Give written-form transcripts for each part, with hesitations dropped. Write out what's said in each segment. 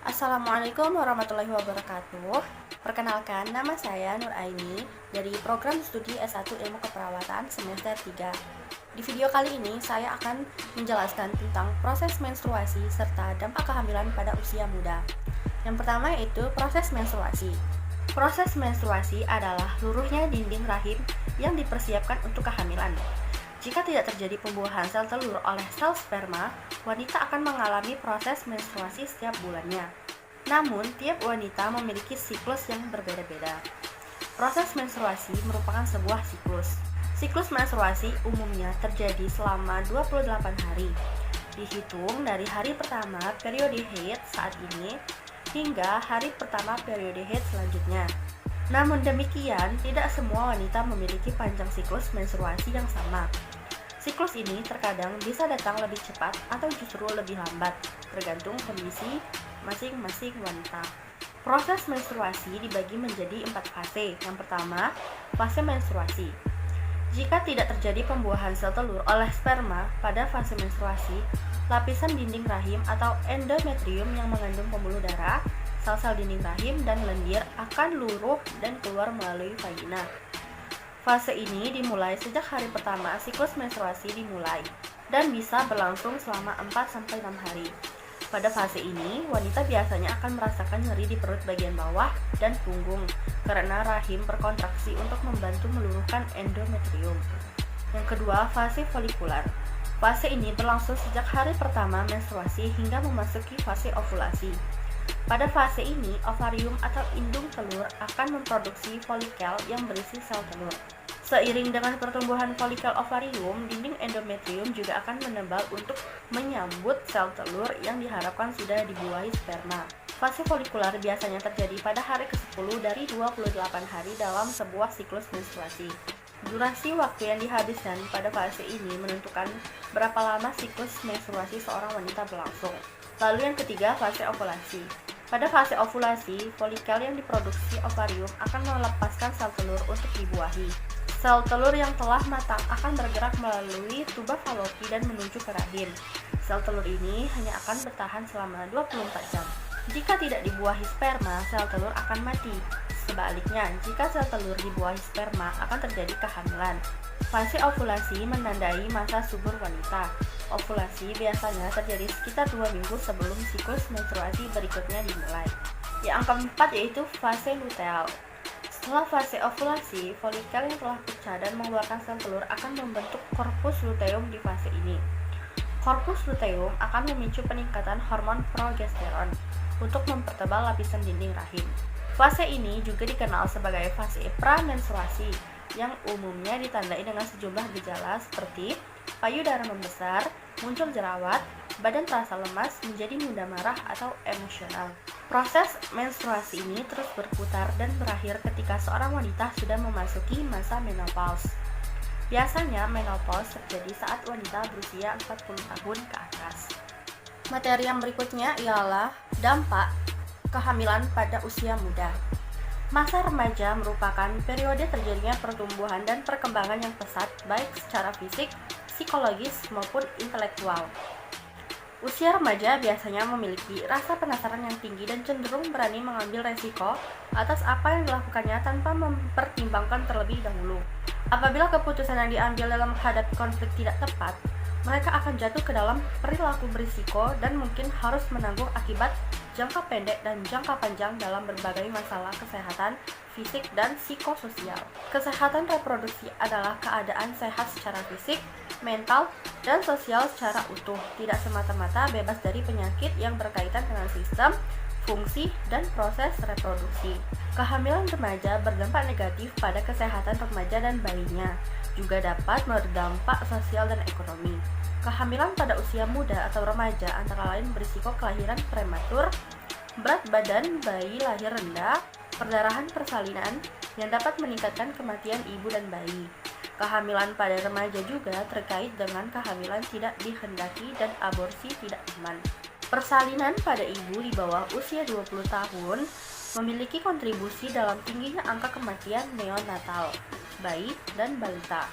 Assalamualaikum warahmatullahi wabarakatuh. Perkenalkan, nama saya Nur Aini dari program studi S1 Ilmu Keperawatan semester 3. Di video kali ini saya akan menjelaskan tentang proses menstruasi serta dampak kehamilan pada usia muda. Yang pertama yaitu proses menstruasi. Proses menstruasi adalah luruhnya dinding rahim yang dipersiapkan untuk kehamilan. Jika tidak terjadi pembuahan sel telur oleh sel sperma, wanita akan mengalami proses menstruasi setiap bulannya. Namun, tiap wanita memiliki siklus yang berbeda-beda. Proses menstruasi merupakan sebuah siklus. Siklus menstruasi umumnya terjadi selama 28 hari. Dihitung dari hari pertama periode haid saat ini hingga hari pertama periode haid selanjutnya. Namun demikian, tidak semua wanita memiliki panjang siklus menstruasi yang sama. Siklus ini terkadang bisa datang lebih cepat atau justru lebih lambat, tergantung kondisi masing-masing wanita. Proses menstruasi dibagi menjadi 4 fase. Yang pertama, fase menstruasi. Jika tidak terjadi pembuahan sel telur oleh sperma pada fase menstruasi, lapisan dinding rahim atau endometrium yang mengandung pembuluh darah, sel-sel dinding rahim dan lendir akan luruh dan keluar melalui vagina. Fase ini dimulai sejak hari pertama siklus menstruasi dimulai dan bisa berlangsung selama 4-6 hari. Pada fase ini, wanita biasanya akan merasakan nyeri di perut bagian bawah dan punggung karena rahim berkontraksi untuk membantu meluruhkan endometrium. Yang kedua, fase folikular. Fase ini berlangsung sejak hari pertama menstruasi hingga memasuki fase ovulasi. Pada fase ini, ovarium atau indung telur akan memproduksi folikel yang berisi sel telur. Seiring dengan pertumbuhan folikel ovarium, dinding endometrium juga akan menebal untuk menyambut sel telur yang diharapkan sudah dibuahi sperma. Fase folikular biasanya terjadi pada hari ke-10 dari 28 hari dalam sebuah siklus menstruasi. Durasi waktu yang dihabiskan pada fase ini menentukan berapa lama siklus menstruasi seorang wanita berlangsung. Lalu yang ketiga, fase ovulasi. Pada fase ovulasi, folikel yang diproduksi ovarium akan melepaskan sel telur untuk dibuahi. Sel telur yang telah matang akan bergerak melalui tuba falopi dan menuju ke rahim. Sel telur ini hanya akan bertahan selama 24 jam. Jika tidak dibuahi sperma, sel telur akan mati. Sebaliknya, jika sel telur dibuahi sperma, akan terjadi kehamilan. Fase ovulasi menandai masa subur wanita. Ovulasi biasanya terjadi sekitar 2 minggu sebelum siklus menstruasi berikutnya dimulai. Yang keempat yaitu fase luteal. Setelah fase ovulasi, folikel yang telah pecah dan mengeluarkan sel telur akan membentuk korpus luteum di fase ini. Korpus luteum akan memicu peningkatan hormon progesteron untuk mempertebal lapisan dinding rahim. Fase ini juga dikenal sebagai fase pramenstruasi yang umumnya ditandai dengan sejumlah gejala seperti payudara membesar, muncul jerawat, badan terasa lemas, menjadi mudah marah atau emosional. Proses menstruasi ini terus berputar dan berakhir ketika seorang wanita sudah memasuki masa menopause. Biasanya menopause terjadi saat wanita berusia 40 tahun ke atas. Materi yang berikutnya ialah dampak kehamilan pada usia muda. Masa remaja merupakan periode terjadinya pertumbuhan dan perkembangan yang pesat baik secara fisik, psikologis, maupun intelektual. Usia remaja biasanya memiliki rasa penasaran yang tinggi dan cenderung berani mengambil resiko atas apa yang dilakukannya tanpa mempertimbangkan terlebih dahulu. Apabila keputusan yang diambil dalam menghadapi konflik tidak tepat, mereka akan jatuh ke dalam perilaku berisiko dan mungkin harus menanggung akibat jangka pendek dan jangka panjang dalam berbagai masalah kesehatan fisik dan psikososial. Kesehatan reproduksi adalah keadaan sehat secara fisik, mental, dan sosial secara utuh, tidak semata-mata bebas dari penyakit yang berkaitan dengan sistem, fungsi, dan proses reproduksi. Kehamilan remaja berdampak negatif pada kesehatan remaja dan bayinya, juga dapat berdampak sosial dan ekonomi. Kehamilan pada usia muda atau remaja antara lain berisiko kelahiran prematur, berat badan bayi lahir rendah, perdarahan persalinan yang dapat meningkatkan kematian ibu dan bayi. Kehamilan pada remaja juga terkait dengan kehamilan tidak dikehendaki dan aborsi tidak aman. Persalinan pada ibu di bawah usia 20 tahun memiliki kontribusi dalam tingginya angka kematian neonatal, bayi dan balita.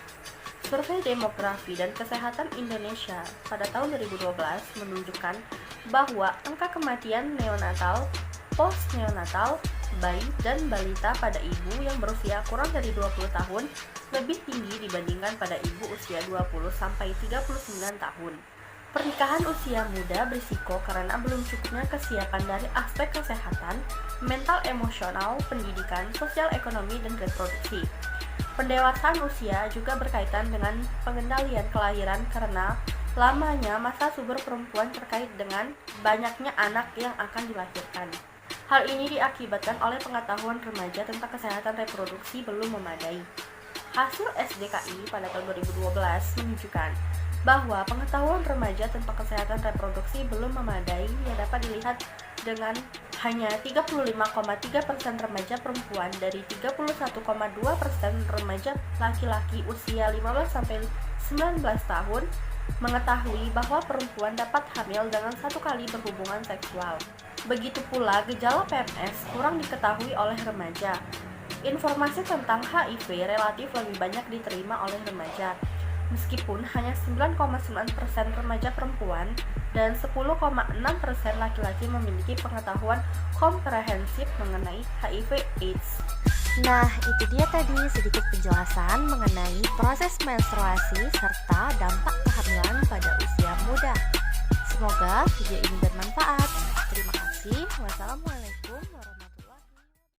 Survei Demografi dan Kesehatan Indonesia pada tahun 2012 menunjukkan bahwa angka kematian neonatal, postneonatal, bayi dan balita pada ibu yang berusia kurang dari 20 tahun lebih tinggi dibandingkan pada ibu usia 20-39 tahun. Pernikahan usia muda berisiko karena belum cukupnya kesiapan dari aspek kesehatan, mental emosional, pendidikan, sosial ekonomi, dan reproduksi. Pendewasaan usia juga berkaitan dengan pengendalian kelahiran karena lamanya masa subur perempuan terkait dengan banyaknya anak yang akan dilahirkan. Hal ini diakibatkan oleh pengetahuan remaja tentang kesehatan reproduksi belum memadai. Hasil SDKI pada tahun 2012 menunjukkan bahwa pengetahuan remaja tentang kesehatan reproduksi belum memadai yang dapat dilihat dengan hanya 35,3% remaja perempuan dari 31,2% remaja laki-laki usia 15-19 tahun mengetahui bahwa perempuan dapat hamil dengan satu kali berhubungan seksual. Begitu pula gejala PMS kurang diketahui oleh remaja. Informasi tentang HIV relatif lebih banyak diterima oleh remaja, meskipun hanya 9,9% remaja perempuan dan 10,6% laki-laki memiliki pengetahuan komprehensif mengenai HIV/AIDS. Nah, itu dia tadi sedikit penjelasan mengenai proses menstruasi serta dampak kehamilan pada usia muda. Semoga video ini bermanfaat. Terima kasih. Wassalamualaikum warahmatullahi wabarakatuh.